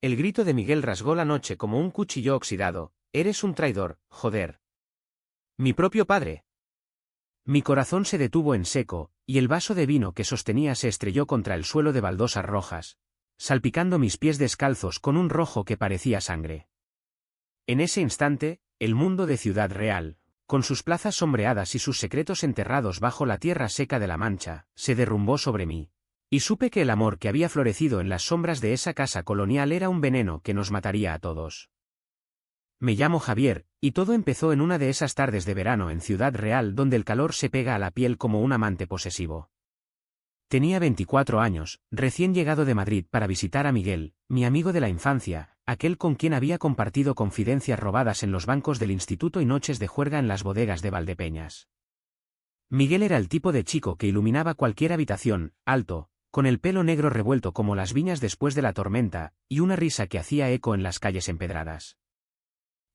El grito de Miguel rasgó la noche como un cuchillo oxidado. Eres un traidor, joder. Mi propio padre. Mi corazón se detuvo en seco, y el vaso de vino que sostenía se estrelló contra el suelo de baldosas rojas, salpicando mis pies descalzos con un rojo que parecía sangre. En ese instante, el mundo de Ciudad Real, con sus plazas sombreadas y sus secretos enterrados bajo la tierra seca de la Mancha, se derrumbó sobre mí. Y supe que el amor que había florecido en las sombras de esa casa colonial era un veneno que nos mataría a todos. Me llamo Javier, y todo empezó en una de esas tardes de verano en Ciudad Real donde el calor se pega a la piel como un amante posesivo. Tenía 24 años, recién llegado de Madrid para visitar a Miguel, mi amigo de la infancia, aquel con quien había compartido confidencias robadas en los bancos del instituto y noches de juerga en las bodegas de Valdepeñas. Miguel era el tipo de chico que iluminaba cualquier habitación, alto, con el pelo negro revuelto como las viñas después de la tormenta, y una risa que hacía eco en las calles empedradas.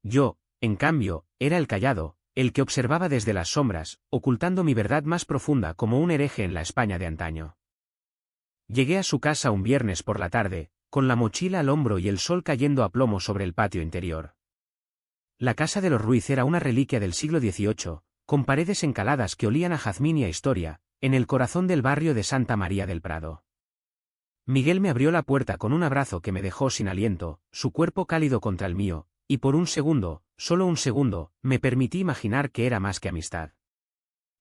Yo, en cambio, era el callado, el que observaba desde las sombras, ocultando mi verdad más profunda como un hereje en la España de antaño. Llegué a su casa un viernes por la tarde, con la mochila al hombro y el sol cayendo a plomo sobre el patio interior. La casa de los Ruiz era una reliquia del siglo XVIII, con paredes encaladas que olían a jazmín y a historia, en el corazón del barrio de Santa María del Prado. Miguel me abrió la puerta con un abrazo que me dejó sin aliento, su cuerpo cálido contra el mío, y por un segundo, solo un segundo, me permití imaginar que era más que amistad.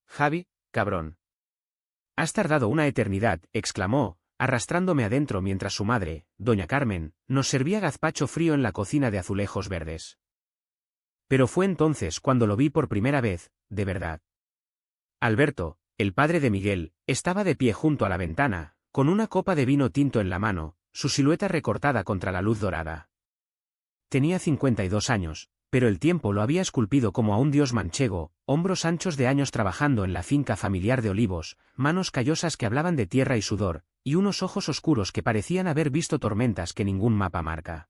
Javi, cabrón. Has tardado una eternidad, exclamó, arrastrándome adentro mientras su madre, doña Carmen, nos servía gazpacho frío en la cocina de azulejos verdes. Pero fue entonces cuando lo vi por primera vez, de verdad. Alberto, el padre de Miguel, estaba de pie junto a la ventana, con una copa de vino tinto en la mano, su silueta recortada contra la luz dorada. Tenía 52 años, pero el tiempo lo había esculpido como a un dios manchego, hombros anchos de años trabajando en la finca familiar de olivos, manos callosas que hablaban de tierra y sudor, y unos ojos oscuros que parecían haber visto tormentas que ningún mapa marca.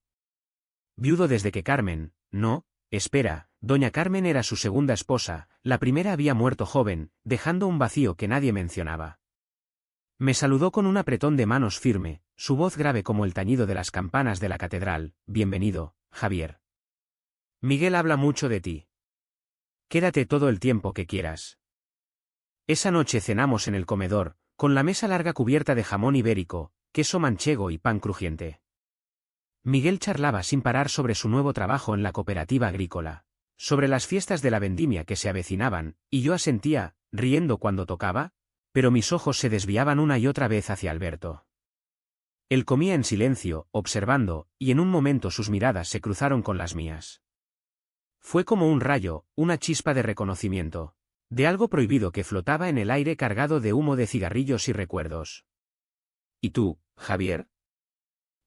Viudo desde que Carmen, no, espera, doña Carmen era su segunda esposa, la primera había muerto joven, dejando un vacío que nadie mencionaba. Me saludó con un apretón de manos firme, su voz grave como el tañido de las campanas de la catedral. Bienvenido, Javier. Miguel habla mucho de ti. Quédate todo el tiempo que quieras. Esa noche cenamos en el comedor, con la mesa larga cubierta de jamón ibérico, queso manchego y pan crujiente. Miguel charlaba sin parar sobre su nuevo trabajo en la cooperativa agrícola, sobre las fiestas de la vendimia que se avecinaban, y yo asentía, riendo cuando tocaba, pero mis ojos se desviaban una y otra vez hacia Alberto. Él comía en silencio, observando, y en un momento sus miradas se cruzaron con las mías. Fue como un rayo, una chispa de reconocimiento, de algo prohibido que flotaba en el aire cargado de humo de cigarrillos y recuerdos. ¿Y tú, Javier?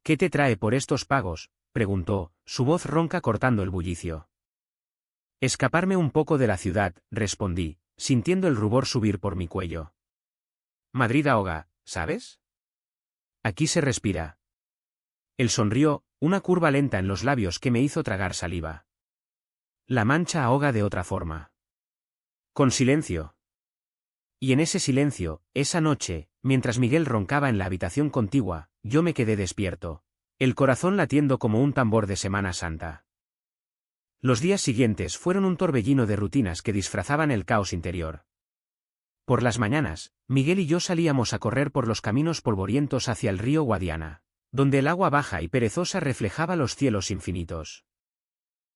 ¿Qué te trae por estos pagos?, preguntó, su voz ronca cortando el bullicio. Escaparme un poco de la ciudad, respondí, sintiendo el rubor subir por mi cuello. Madrid ahoga, ¿sabes? Aquí se respira. Él sonrió, una curva lenta en los labios que me hizo tragar saliva. La Mancha ahoga de otra forma. Con silencio. Y en ese silencio, esa noche, mientras Miguel roncaba en la habitación contigua, yo me quedé despierto, el corazón latiendo como un tambor de Semana Santa. Los días siguientes fueron un torbellino de rutinas que disfrazaban el caos interior. Por las mañanas, Miguel y yo salíamos a correr por los caminos polvorientos hacia el río Guadiana, donde el agua baja y perezosa reflejaba los cielos infinitos.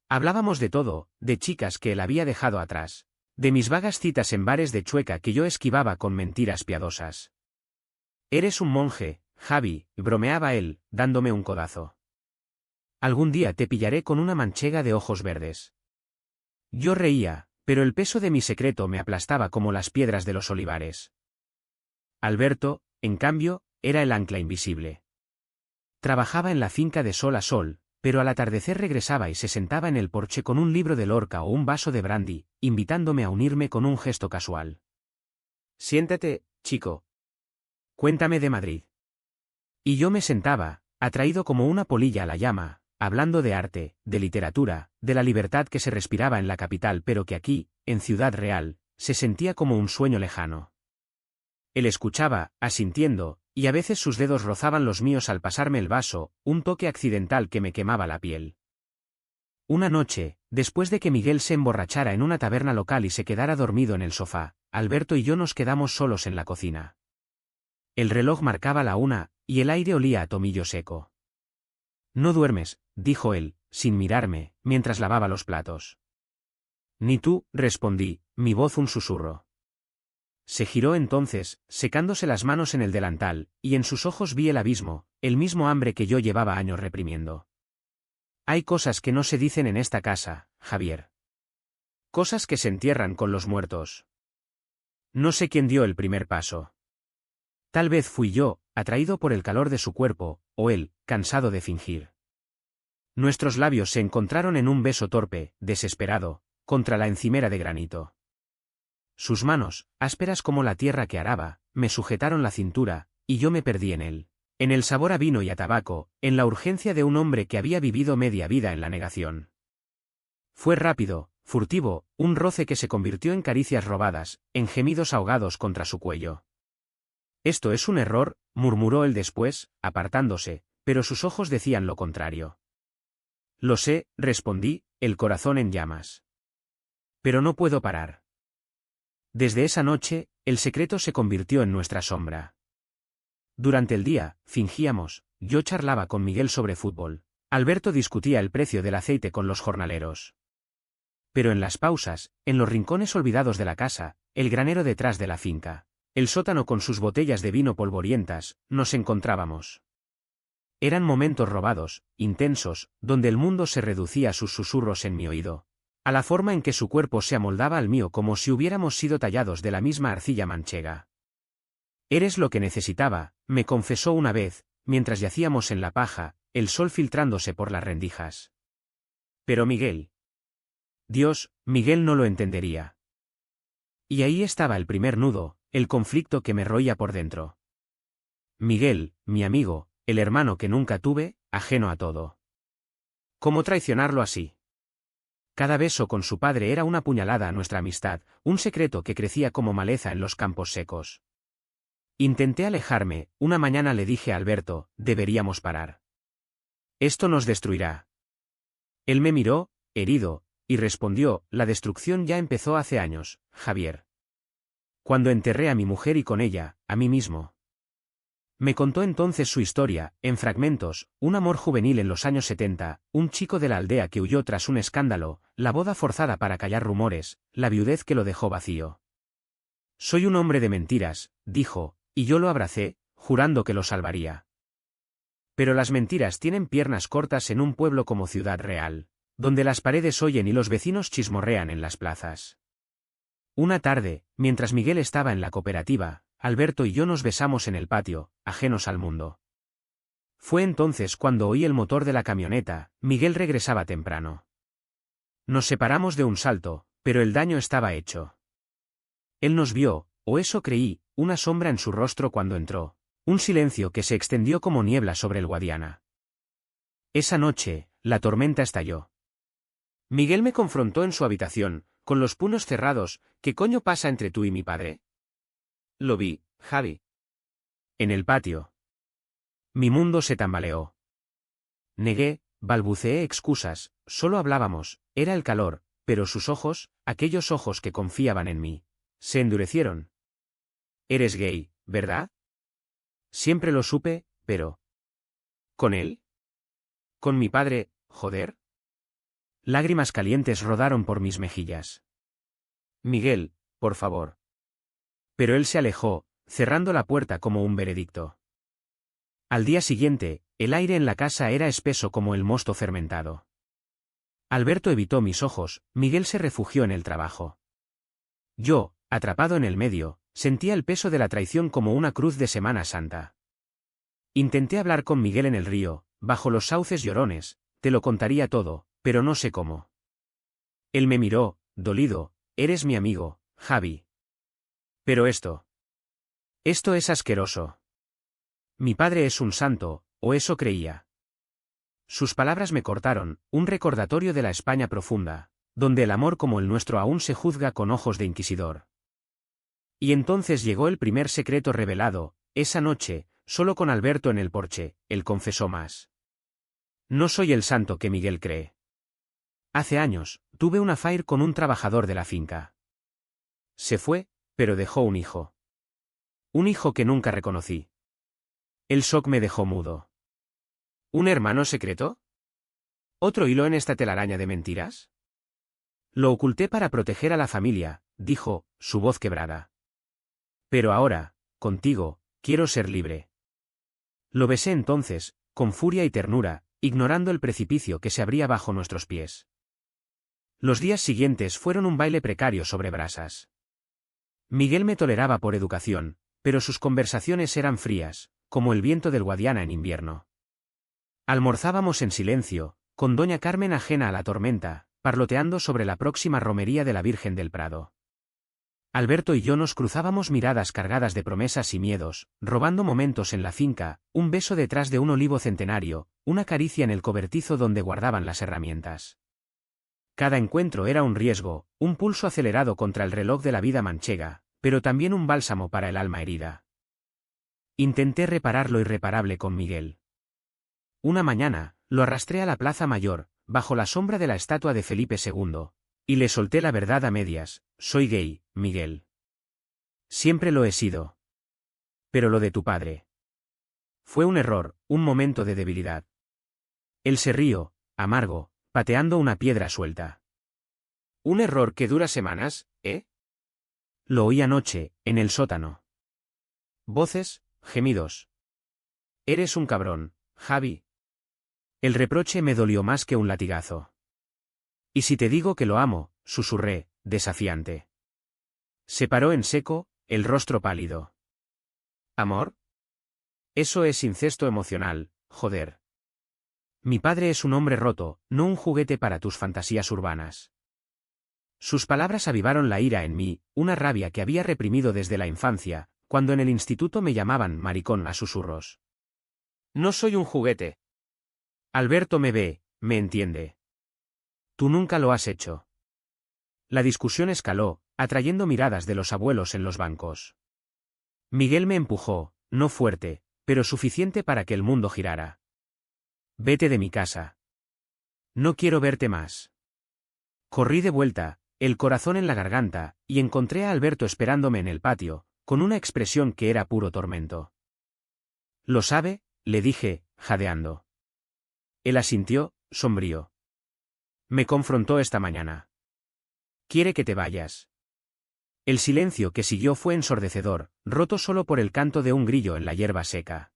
Hablábamos de todo, de chicas que él había dejado atrás, de mis vagas citas en bares de Chueca que yo esquivaba con mentiras piadosas. Eres un monje, Javi, bromeaba él, dándome un codazo. Algún día te pillaré con una manchega de ojos verdes. Yo reía, pero el peso de mi secreto me aplastaba como las piedras de los olivares. Alberto, en cambio, era el ancla invisible. Trabajaba en la finca de sol a sol, pero al atardecer regresaba y se sentaba en el porche con un libro de Lorca o un vaso de brandy, invitándome a unirme con un gesto casual. Siéntate, chico. Cuéntame de Madrid. Y yo me sentaba, atraído como una polilla a la llama, hablando de arte, de literatura, de la libertad que se respiraba en la capital pero que aquí, en Ciudad Real, se sentía como un sueño lejano. Él escuchaba, asintiendo, y a veces sus dedos rozaban los míos al pasarme el vaso, un toque accidental que me quemaba la piel. Una noche, después de que Miguel se emborrachara en una taberna local y se quedara dormido en el sofá, Alberto y yo nos quedamos solos en la cocina. El reloj marcaba la 1, y el aire olía a tomillo seco. «No duermes», dijo él, sin mirarme, mientras lavaba los platos. «Ni tú», respondí, mi voz un susurro. Se giró entonces, secándose las manos en el delantal, y en sus ojos vi el abismo, el mismo hambre que yo llevaba años reprimiendo. «Hay cosas que no se dicen en esta casa, Javier. Cosas que se entierran con los muertos». No sé quién dio el primer paso. Tal vez fui yo, atraído por el calor de su cuerpo, o él, cansado de fingir. Nuestros labios se encontraron en un beso torpe, desesperado, contra la encimera de granito. Sus manos, ásperas como la tierra que araba, me sujetaron la cintura, y yo me perdí en él. En el sabor a vino y a tabaco, en la urgencia de un hombre que había vivido media vida en la negación. Fue rápido, furtivo, un roce que se convirtió en caricias robadas, en gemidos ahogados contra su cuello. «Esto es un error», murmuró él después, apartándose, pero sus ojos decían lo contrario. «Lo sé», respondí, el corazón en llamas. «Pero no puedo parar». Desde esa noche, el secreto se convirtió en nuestra sombra. Durante el día, fingíamos, yo charlaba con Miguel sobre fútbol. Alberto discutía el precio del aceite con los jornaleros. Pero en las pausas, en los rincones olvidados de la casa, el granero detrás de la finca, el sótano con sus botellas de vino polvorientas, nos encontrábamos. Eran momentos robados, intensos, donde el mundo se reducía a sus susurros en mi oído, a la forma en que su cuerpo se amoldaba al mío como si hubiéramos sido tallados de la misma arcilla manchega. «Eres lo que necesitaba», me confesó una vez, mientras yacíamos en la paja, el sol filtrándose por las rendijas. Pero Miguel. Dios, Miguel no lo entendería. Y ahí estaba el primer nudo, el conflicto que me roía por dentro. Miguel, mi amigo, el hermano que nunca tuve, ajeno a todo. ¿Cómo traicionarlo así? Cada beso con su padre era una puñalada a nuestra amistad, un secreto que crecía como maleza en los campos secos. Intenté alejarme, una mañana le dije a Alberto, deberíamos parar. Esto nos destruirá. Él me miró, herido, y respondió, la destrucción ya empezó hace años, Javier. Cuando enterré a mi mujer y con ella, a mí mismo. Me contó entonces su historia, en fragmentos, un amor juvenil en los años 70, un chico de la aldea que huyó tras un escándalo, la boda forzada para callar rumores, la viudez que lo dejó vacío. Soy un hombre de mentiras, dijo, y yo lo abracé, jurando que lo salvaría. Pero las mentiras tienen piernas cortas en un pueblo como Ciudad Real, donde las paredes oyen y los vecinos chismorrean en las plazas. Una tarde, mientras Miguel estaba en la cooperativa, Alberto y yo nos besamos en el patio, ajenos al mundo. Fue entonces cuando oí el motor de la camioneta, Miguel regresaba temprano. Nos separamos de un salto, pero el daño estaba hecho. Él nos vio, o eso creí, una sombra en su rostro cuando entró, un silencio que se extendió como niebla sobre el Guadiana. Esa noche, la tormenta estalló. Miguel me confrontó en su habitación, con los puños cerrados. ¿Qué coño pasa entre tú y mi padre? Lo vi, Javi. En el patio. Mi mundo se tambaleó. Negué, balbuceé excusas, solo hablábamos, era el calor, pero sus ojos, aquellos ojos que confiaban en mí, se endurecieron. Eres gay, ¿verdad? Siempre lo supe, pero... ¿Con él? ¿Con mi padre, joder? Lágrimas calientes rodaron por mis mejillas. Miguel, por favor. Pero él se alejó, cerrando la puerta como un veredicto. Al día siguiente, el aire en la casa era espeso como el mosto fermentado. Alberto evitó mis ojos, Miguel se refugió en el trabajo. Yo, atrapado en el medio, sentía el peso de la traición como una cruz de Semana Santa. Intenté hablar con Miguel en el río, bajo los sauces llorones, te lo contaría todo, pero no sé cómo. Él me miró, dolido, eres mi amigo, Javi. Pero esto es asqueroso. Mi padre es un santo, o eso creía. Sus palabras me cortaron, un recordatorio de la España profunda, donde el amor como el nuestro aún se juzga con ojos de inquisidor. Y entonces llegó el primer secreto revelado, esa noche, solo con Alberto en el porche, él confesó más. No soy el santo que Miguel cree. Hace años, tuve un affair con un trabajador de la finca. Se fue, pero dejó un hijo. Un hijo que nunca reconocí. El shock me dejó mudo. ¿Un hermano secreto? ¿Otro hilo en esta telaraña de mentiras? Lo oculté para proteger a la familia, dijo, su voz quebrada. Pero ahora, contigo, quiero ser libre. Lo besé entonces, con furia y ternura, ignorando el precipicio que se abría bajo nuestros pies. Los días siguientes fueron un baile precario sobre brasas. Miguel me toleraba por educación, pero sus conversaciones eran frías, como el viento del Guadiana en invierno. Almorzábamos en silencio, con doña Carmen ajena a la tormenta, parloteando sobre la próxima romería de la Virgen del Prado. Alberto y yo nos cruzábamos miradas cargadas de promesas y miedos, robando momentos en la finca, un beso detrás de un olivo centenario, una caricia en el cobertizo donde guardaban las herramientas. Cada encuentro era un riesgo, un pulso acelerado contra el reloj de la vida manchega, pero también un bálsamo para el alma herida. Intenté reparar lo irreparable con Miguel. Una mañana, lo arrastré a la Plaza Mayor, bajo la sombra de la estatua de Felipe II, y le solté la verdad a medias: soy gay, Miguel. Siempre lo he sido. Pero lo de tu padre. Fue un error, un momento de debilidad. Él se rió, amargo, pateando una piedra suelta. ¿Un error que dura semanas, eh? Lo oí anoche, en el sótano. Voces, gemidos. Eres un cabrón, Javi. El reproche me dolió más que un latigazo. ¿Y si te digo que lo amo?, susurré, desafiante. Se paró en seco, el rostro pálido. ¿Amor? Eso es incesto emocional, joder. Mi padre es un hombre roto, no un juguete para tus fantasías urbanas. Sus palabras avivaron la ira en mí, una rabia que había reprimido desde la infancia, cuando en el instituto me llamaban maricón a susurros. No soy un juguete. Alberto me ve, me entiende. Tú nunca lo has hecho. La discusión escaló, atrayendo miradas de los abuelos en los bancos. Miguel me empujó, no fuerte, pero suficiente para que el mundo girara. Vete de mi casa. No quiero verte más. Corrí de vuelta, el corazón en la garganta, y encontré a Alberto esperándome en el patio, con una expresión que era puro tormento. ¿Lo sabe?, le dije, jadeando. Él asintió, sombrío. Me confrontó esta mañana. Quiere que te vayas. El silencio que siguió fue ensordecedor, roto solo por el canto de un grillo en la hierba seca.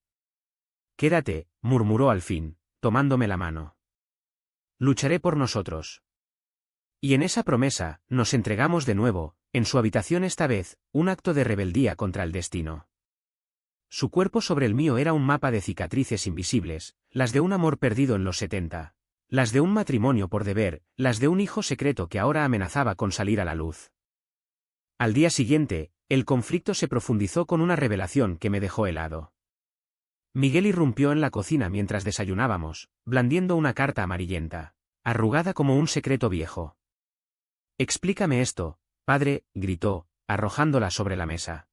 Quédate, murmuró al fin, tomándome la mano. Lucharé por nosotros. Y en esa promesa, nos entregamos de nuevo, en su habitación esta vez, un acto de rebeldía contra el destino. Su cuerpo sobre el mío era un mapa de cicatrices invisibles, las de un amor perdido en los 70, las de un matrimonio por deber, las de un hijo secreto que ahora amenazaba con salir a la luz. Al día siguiente, el conflicto se profundizó con una revelación que me dejó helado. Miguel irrumpió en la cocina mientras desayunábamos, blandiendo una carta amarillenta, arrugada como un secreto viejo. Explícame esto, padre, gritó, arrojándola sobre la mesa.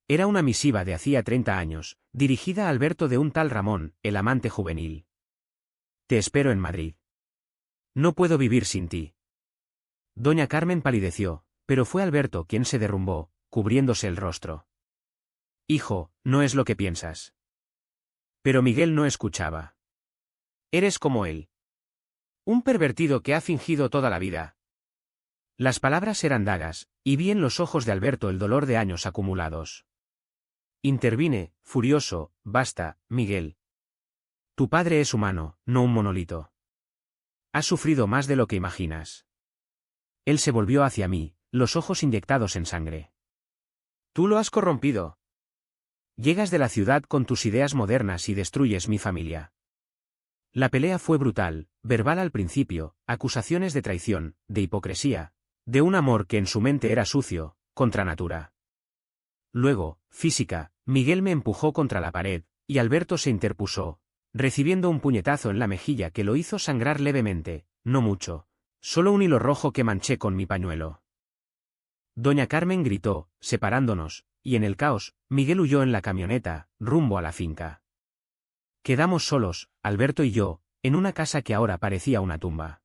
Era una misiva de hacía 30 años, dirigida a Alberto de un tal Ramón, el amante juvenil. Te espero en Madrid. No puedo vivir sin ti. Doña Carmen palideció, pero fue Alberto quien se derrumbó, cubriéndose el rostro. Hijo, no es lo que piensas. Pero Miguel no escuchaba. Eres como él. Un pervertido que ha fingido toda la vida. Las palabras eran dagas, y vi en los ojos de Alberto el dolor de años acumulados. Intervine, furioso: basta, Miguel. Tu padre es humano, no un monolito. Ha sufrido más de lo que imaginas. Él se volvió hacia mí, los ojos inyectados en sangre. Tú lo has corrompido. Llegas de la ciudad con tus ideas modernas y destruyes mi familia. La pelea fue brutal, verbal al principio, acusaciones de traición, de hipocresía, de un amor que en su mente era sucio, contra natura. Luego, física, Miguel me empujó contra la pared, y Alberto se interpuso, recibiendo un puñetazo en la mejilla que lo hizo sangrar levemente, no mucho, solo un hilo rojo que manché con mi pañuelo. Doña Carmen gritó, separándonos: y en el caos, Miguel huyó en la camioneta, rumbo a la finca. Quedamos solos, Alberto y yo, en una casa que ahora parecía una tumba.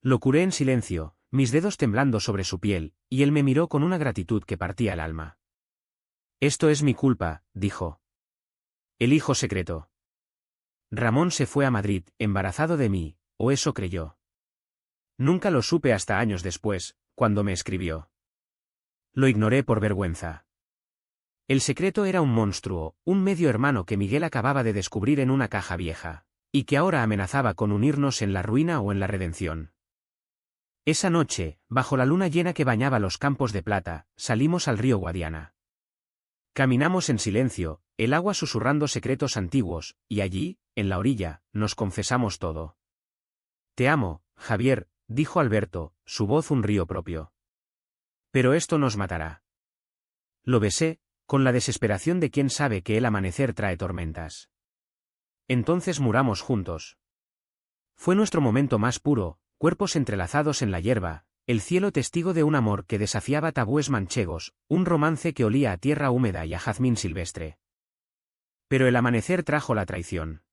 Lo curé en silencio, mis dedos temblando sobre su piel, y él me miró con una gratitud que partía el alma. Esto es mi culpa, dijo. El hijo secreto. Ramón se fue a Madrid, embarazado de mí, o eso creyó. Nunca lo supe hasta años después, cuando me escribió. Lo ignoré por vergüenza. El secreto era un monstruo, un medio hermano que Miguel acababa de descubrir en una caja vieja, y que ahora amenazaba con unirnos en la ruina o en la redención. Esa noche, bajo la luna llena que bañaba los campos de plata, salimos al río Guadiana. Caminamos en silencio, el agua susurrando secretos antiguos, y allí, en la orilla, nos confesamos todo. Te amo, Javier, dijo Alberto, su voz un río propio. Pero esto nos matará. Lo besé, con la desesperación de quien sabe que el amanecer trae tormentas. Entonces muramos juntos. Fue nuestro momento más puro, cuerpos entrelazados en la hierba, el cielo testigo de un amor que desafiaba tabúes manchegos, un romance que olía a tierra húmeda y a jazmín silvestre. Pero el amanecer trajo la traición.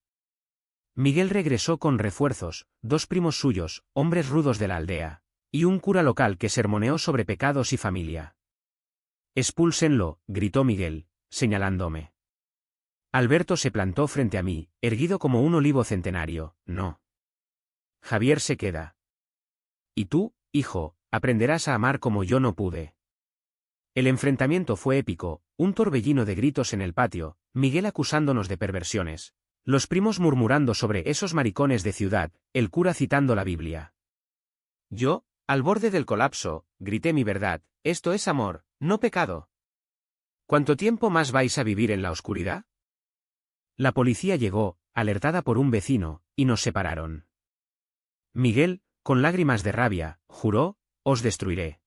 Miguel regresó con refuerzos, 2 primos suyos, hombres rudos de la aldea, y un cura local que sermoneó sobre pecados y familia. Expúlsenlo, gritó Miguel, señalándome. Alberto se plantó frente a mí, erguido como un olivo centenario. No. Javier se queda. Y tú, hijo, aprenderás a amar como yo no pude. El enfrentamiento fue épico, un torbellino de gritos en el patio, Miguel acusándonos de perversiones, los primos murmurando sobre esos maricones de ciudad, el cura citando la Biblia. Yo, al borde del colapso, grité mi verdad, esto es amor, no pecado. ¿Cuánto tiempo más vais a vivir en la oscuridad? La policía llegó, alertada por un vecino, y nos separaron. Miguel, con lágrimas de rabia, juró, os destruiré.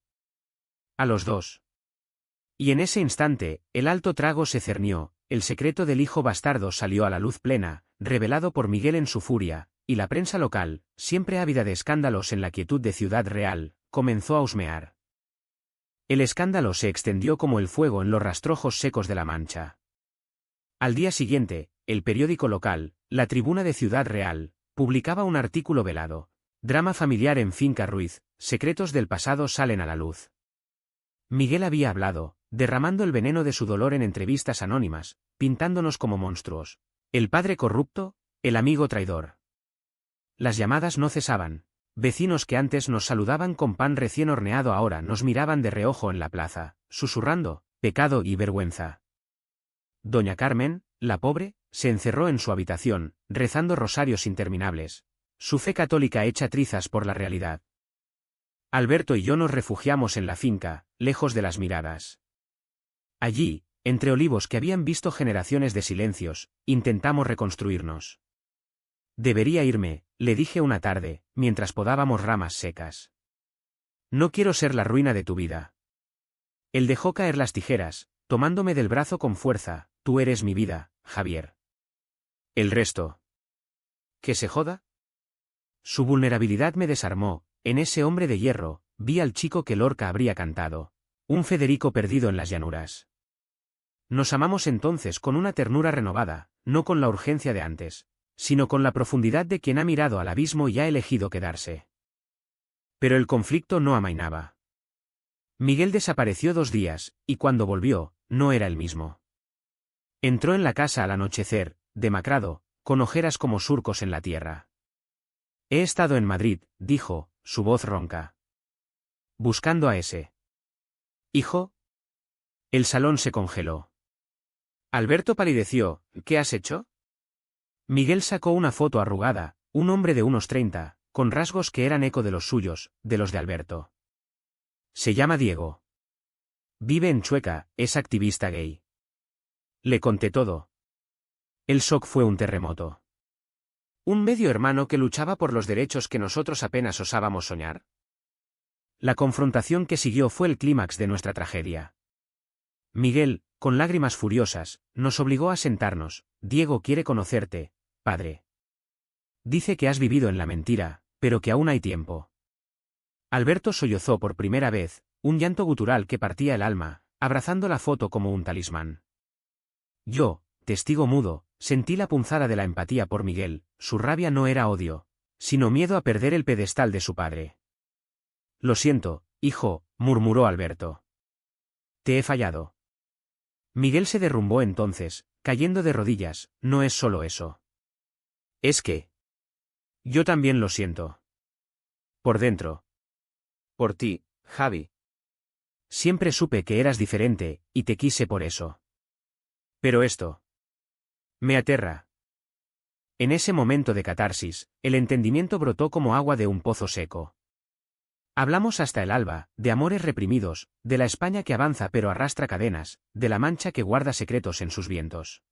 A los 2. Y en ese instante, el alto trago se cernió, el secreto del hijo bastardo salió a la luz plena, revelado por Miguel en su furia, y la prensa local, siempre ávida de escándalos en la quietud de Ciudad Real, comenzó a husmear. El escándalo se extendió como el fuego en los rastrojos secos de la Mancha. Al día siguiente, el periódico local, La Tribuna de Ciudad Real, publicaba un artículo velado. Drama familiar en Finca Ruiz, secretos del pasado salen a la luz. Miguel había hablado, derramando el veneno de su dolor en entrevistas anónimas, pintándonos como monstruos. El padre corrupto, el amigo traidor. Las llamadas no cesaban. Vecinos que antes nos saludaban con pan recién horneado ahora nos miraban de reojo en la plaza, susurrando, pecado y vergüenza. Doña Carmen, la pobre, se encerró en su habitación, rezando rosarios interminables. Su fe católica hecha trizas por la realidad. Alberto y yo nos refugiamos en la finca, lejos de las miradas. Allí, entre olivos que habían visto generaciones de silencios, intentamos reconstruirnos. Debería irme, le dije una tarde, mientras podábamos ramas secas. No quiero ser la ruina de tu vida. Él dejó caer las tijeras, tomándome del brazo con fuerza, tú eres mi vida, Javier. El resto. ¿Que se joda? Su vulnerabilidad me desarmó, en ese hombre de hierro, vi al chico que Lorca habría cantado, un Federico perdido en las llanuras. Nos amamos entonces con una ternura renovada, no con la urgencia de antes, sino con la profundidad de quien ha mirado al abismo y ha elegido quedarse. Pero el conflicto no amainaba. Miguel desapareció 2 días, y cuando volvió, no era el mismo. Entró en la casa al anochecer, demacrado, con ojeras como surcos en la tierra. He estado en Madrid, dijo, su voz ronca. Buscando a ese. ¿Hijo? El salón se congeló. Alberto palideció, ¿qué has hecho? Miguel sacó una foto arrugada, un hombre de unos 30, con rasgos que eran eco de los suyos, de los de Alberto. Se llama Diego. Vive en Chueca, es activista gay. Le conté todo. El shock fue un terremoto. ¿Un medio hermano que luchaba por los derechos que nosotros apenas osábamos soñar? La confrontación que siguió fue el clímax de nuestra tragedia. Miguel, con lágrimas furiosas, nos obligó a sentarnos. Diego quiere conocerte, padre. Dice que has vivido en la mentira, pero que aún hay tiempo. Alberto sollozó por primera vez, un llanto gutural que partía el alma. abrazando la foto como un talismán. Yo, testigo mudo, sentí la punzada de la empatía por Miguel. Su rabia no era odio, sino miedo a perder el pedestal de su padre. Lo siento, hijo, murmuró Alberto. Te he fallado. Miguel se derrumbó entonces, cayendo de rodillas. No es solo eso. Es que... Yo también lo siento. Por dentro. Por ti, Javi. Siempre supe que eras diferente, y te quise por eso. Pero esto... me aterra. En ese momento de catarsis, el entendimiento brotó como agua de un pozo seco. Hablamos hasta el alba, de amores reprimidos, de la España que avanza pero arrastra cadenas, de la Mancha que guarda secretos en sus vientos.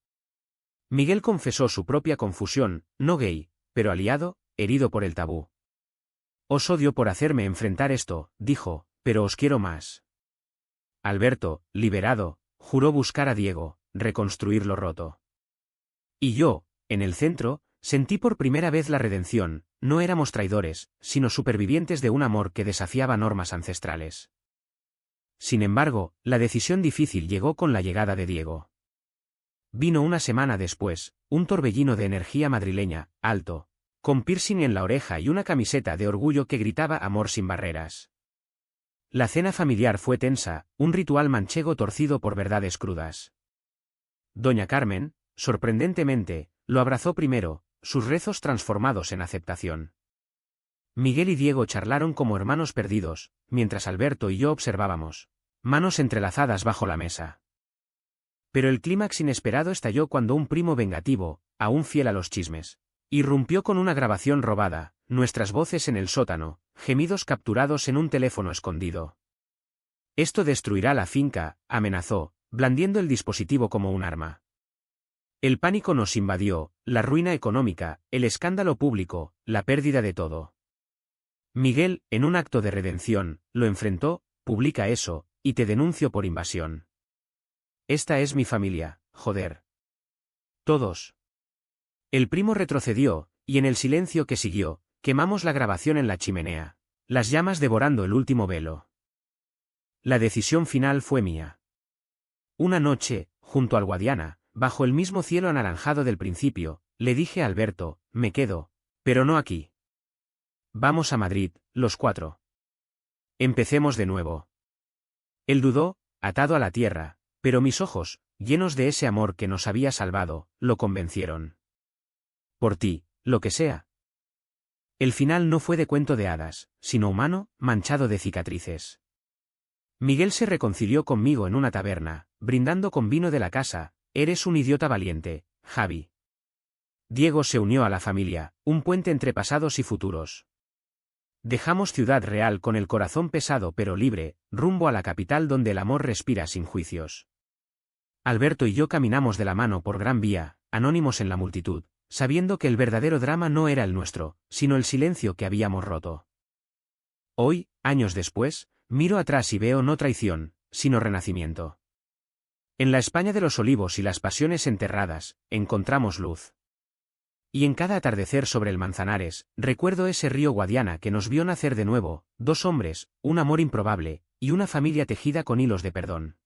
Miguel confesó su propia confusión, no gay, pero aliado, herido por el tabú. Os odio por hacerme enfrentar esto, dijo, pero os quiero más. Alberto, liberado, juró buscar a Diego, reconstruir lo roto. Y yo, en el centro, sentí por primera vez la redención. No éramos traidores, sino supervivientes de un amor que desafiaba normas ancestrales. Sin embargo, la decisión difícil llegó con la llegada de Diego. Vino una semana después, un torbellino de energía madrileña, alto, con piercing en la oreja y una camiseta de orgullo que gritaba amor sin barreras. La cena familiar fue tensa, un ritual manchego torcido por verdades crudas. Doña Carmen, sorprendentemente, lo abrazó primero, sus rezos transformados en aceptación. Miguel y Diego charlaron como hermanos perdidos, mientras Alberto y yo observábamos, manos entrelazadas bajo la mesa. Pero el clímax inesperado estalló cuando un primo vengativo, aún fiel a los chismes, irrumpió con una grabación robada, nuestras voces en el sótano, gemidos capturados en un teléfono escondido. Esto destruirá la finca, amenazó, blandiendo el dispositivo como un arma. El pánico nos invadió, la ruina económica, el escándalo público, la pérdida de todo. Miguel, en un acto de redención, lo enfrentó, publica eso, y te denuncio por invasión. Esta es mi familia, joder. Todos. El primo retrocedió, y en el silencio que siguió, quemamos la grabación en la chimenea, las llamas devorando el último velo. La decisión final fue mía. Una noche, junto al Guadiana, bajo el mismo cielo anaranjado del principio, le dije a Alberto, me quedo, pero no aquí. Vamos a Madrid, los 4. Empecemos de nuevo. Él dudó, atado a la tierra, pero mis ojos, llenos de ese amor que nos había salvado, lo convencieron. Por ti, lo que sea. El final no fue de cuento de hadas, sino humano, manchado de cicatrices. Miguel se reconcilió conmigo en una taberna, brindando con vino de la casa. Eres un idiota valiente, Javi. Diego se unió a la familia, un puente entre pasados y futuros. Dejamos Ciudad Real con el corazón pesado pero libre, rumbo a la capital donde el amor respira sin juicios. Alberto y yo caminamos de la mano por Gran Vía, anónimos en la multitud, sabiendo que el verdadero drama no era el nuestro, sino el silencio que habíamos roto. Hoy, años después, miro atrás y veo no traición, sino renacimiento. En la España de los olivos y las pasiones enterradas, encontramos luz. Y en cada atardecer sobre el Manzanares, recuerdo ese río Guadiana que nos vio nacer de nuevo, 2 hombres, un amor improbable, y una familia tejida con hilos de perdón.